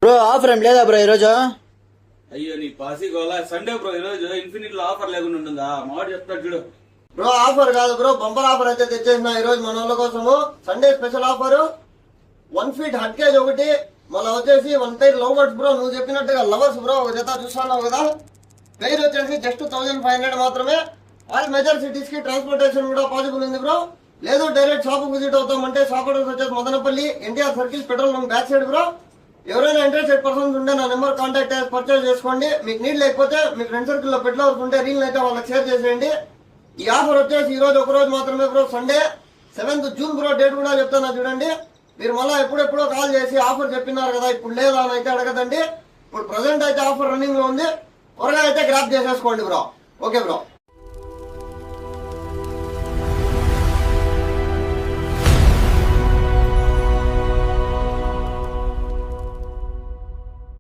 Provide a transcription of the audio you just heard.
Bro offer ఏం లేదా bro ఈరోజు? అయ్యో నీ పాసి గోలా సండే బ్రో ఈరోజు ఇన్ఫినిట్ లో ఆఫర్ లేకుండా ఉంటుందా? మావాడు చెప్తాడు చూడు. బ్రో ఆఫర్ కాదు బ్రో, బంపర్ ఆఫర్ అయితే తెచ్చేసిన ఈ రోజు మన వాళ్ళ కోసము. సండే స్పెషల్ ఆఫర్ 1 ఫీట్ హట్ కేజ్ ఒకటి, మళ్ళీ వచ్చేసి 1 టైర్ లవ్ బర్డ్స్ బ్రో. నువ్వు చెప్పినట్టుగా లవర్స్ బ్రో ఒక జత చూస్తున్నావు కదా. ప్రైస్ వచ్చేసి జస్ట్ 1500 మాత్రమే. ఆల్ మేజర్ సిటీస్ కి ట్రాన్స్పోర్టేషన్ కూడా పాసిబుల్ ఉంది బ్రో. లేదు డైరెక్ట్ షాప్ విజిట్ అవుతామంటే షాప్ అడ్రస్ వచ్చేసి Madanapalle NTR circle petrol bunk back side bro. ఎవరైనా ఇంట్రెస్టెడ్ పర్సన్స్ ఉంటే నా నెంబర్ కాంటాక్ట్ చేసి పర్చేస్ చేసుకోండి. మీకు నీడ్ లేకపోతే మీ ఫ్రెండ్ సర్కిల్ లో పెట్రోల్స్ ఉంటే రీల్ అయితే వాళ్ళకి షేర్ చేసేయండి. ఈ ఆఫర్ వచ్చేసి ఈ రోజు ఒక రోజు మాత్రమే bro, Sunday 7th June bro. Date కూడా చెప్తాను చూడండి. మీరు మళ్ళీ ఎప్పుడెప్పుడో కాల్ చేసి ఆఫర్ చెప్పినారు కదా ఇప్పుడు లేదా అని అయితే అడగదండి. ఇప్పుడు ప్రజెంట్ అయితే ఆఫర్ రన్నింగ్ లో ఉంది. త్వరగా అయితే గ్రాప్ చేసేసుకోండి బ్రో. Okay bro.